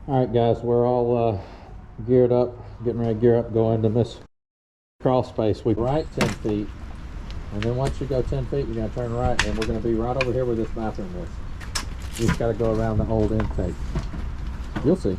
All right, guys, we're all geared up, getting ready to gear up, go into this crawl space. We right 10 feet, and then once you go 10 feet, you're going to turn right, and we're going to be right over here where this bathroom is. You just got to go around the old intake. You'll see.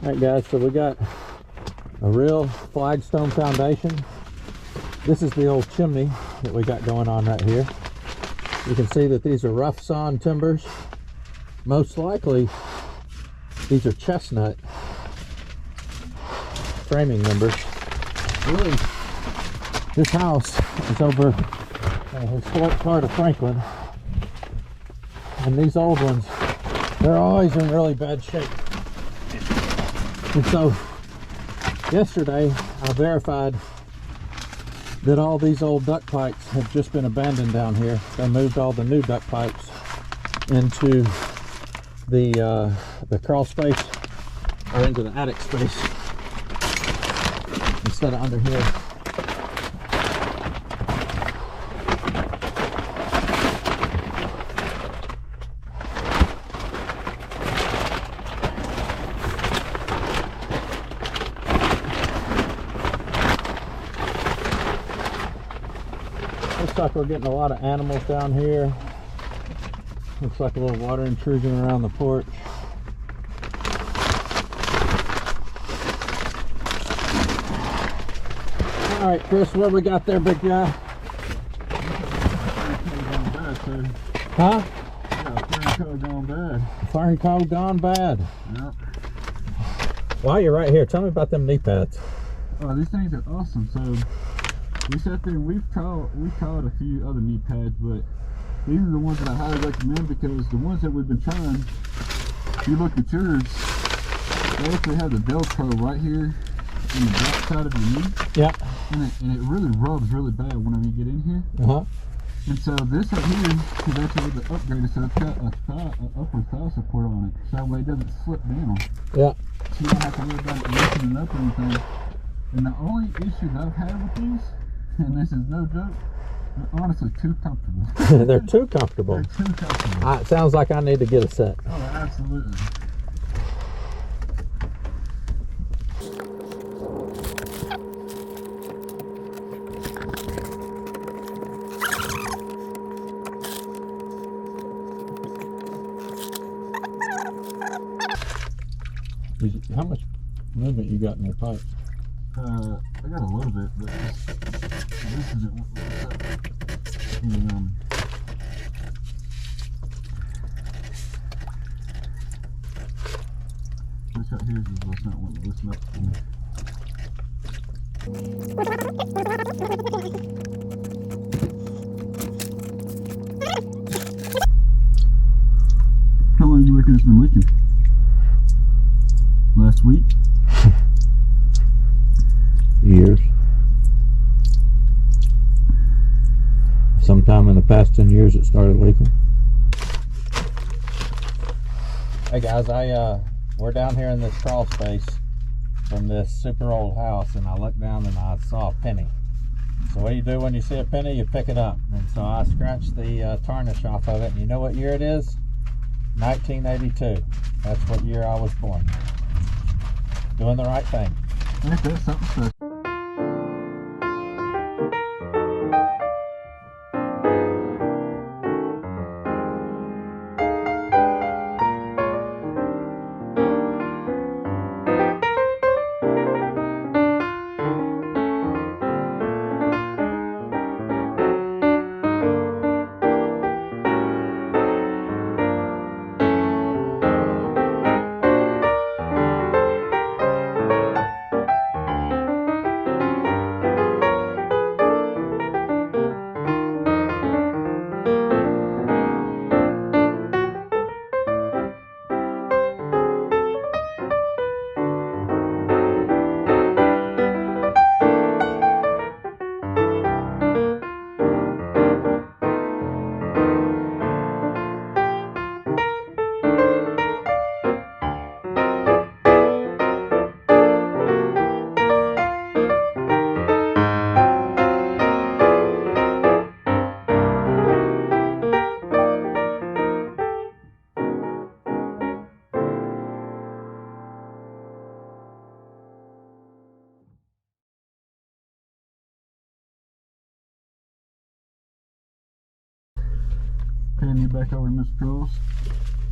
Alright guys, so we got a real flagstone foundation. This is the old chimney that we got going on right here. You can see that these are rough sawn timbers. Most likely these are chestnut framing members. Really, this house is over a historic part of Franklin, and these old ones, they're always in really bad shape. And so yesterday I verified that all these old duct pipes have just been abandoned down here. They moved all the new duct pipes into the crawl space, or into the attic space, instead of under here. Looks like we're getting a lot of animals down here. Looks like a little water intrusion around the porch. All right, Chris, what we got there, big guy? Huh? Yeah, Fernco gone bad. Fernco gone bad. Yep. While you're right here, tell me about them knee pads. Oh, these things are awesome. So we sat there and we've tried a few other knee pads, but these are the ones that I highly recommend, because the ones that we've been trying, if you look at yours, they actually have the Velcro right here on the back side of your knee. Yeah. And it really rubs really bad whenever you get in here. Uh-huh. And so this right here is actually the upgraded, so it's got an upward thigh support on it, so that way it doesn't slip down. Yeah. So you don't have to worry about it loosening up or anything. And the only issue that I've had with these, and this is no joke, they're honestly too comfortable. They're too comfortable. They're too comfortable. It sounds like I need to get a set. Oh, absolutely. How much movement you got in your pipe? I got a little bit, but this isn't what this right here is what's not wanting to listen up for me. How long do you reckon it's been leaking? Last week? Years. Sometime in the past 10 years it started leaking. Hey guys, we're down here in this crawl space from this super old house, and I looked down and I saw a penny. So what do you do when you see a penny? You pick it up. And so I scratched the tarnish off of it, and you know what year it is? 1982. That's what year I was born. Doing the right thing. I think that's something special. hand you back over to Mr. Crawls.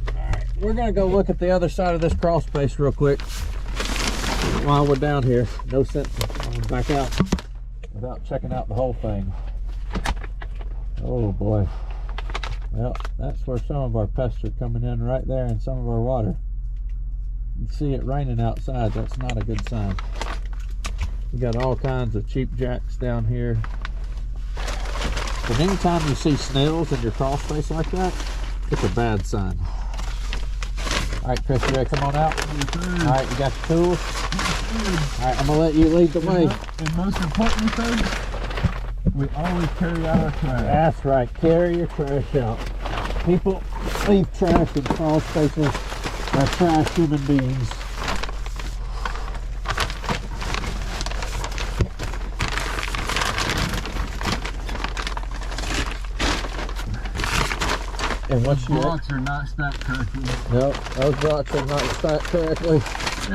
Alright, we're gonna go look at the other side of this crawl space real quick while we're down here. No sense going back out without checking out the whole thing. Oh boy. Well, that's where some of our pests are coming in, right there in some of our water. You can see it raining outside. That's not a good sign. We got all kinds of cheap jacks down here. But anytime you see snails in your crawl space like that, it's a bad sign. Alright, Chris, you ready to come on out? Alright, you got the tools? Alright, I'm going to let you lead the way. And most importantly, folks, we always carry out our trash. That's right, carry your trash out. People leave trash in crawl spaces. They're trash human beings. And what's your blocks are not stacked correctly. Nope, those blocks are not stacked correctly.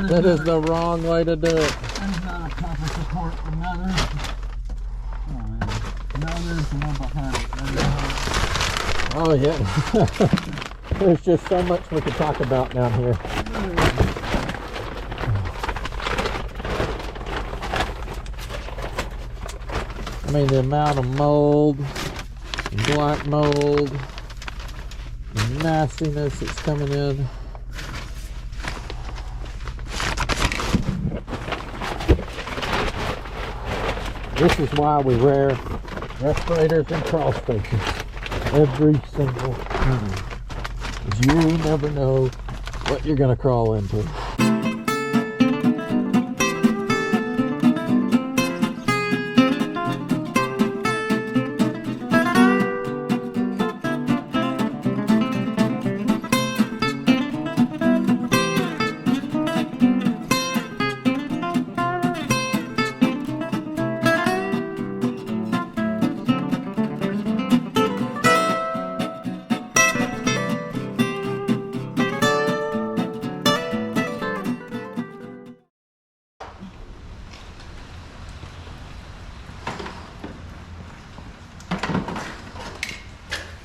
That is the wrong way to do it. That is not a proper support. And now there's, oh man, now there's the one behind it. Oh yeah. There's just so much we could talk about down here. I mean, the amount of mold, black mold, the nastiness that's coming in. This is why we wear respirators and crawl spaces every single time. Because you never know what you're going to crawl into.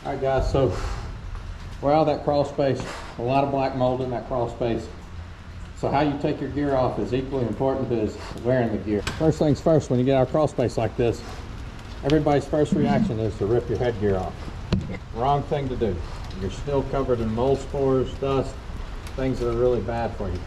Alright guys, so we're out of that crawl space. A lot of black mold in that crawl space. So how you take your gear off is equally important as wearing the gear. First things first, when you get out of crawl space like this, everybody's first reaction is to rip your headgear off. Wrong thing to do. You're still covered in mold spores, dust, things that are really bad for you.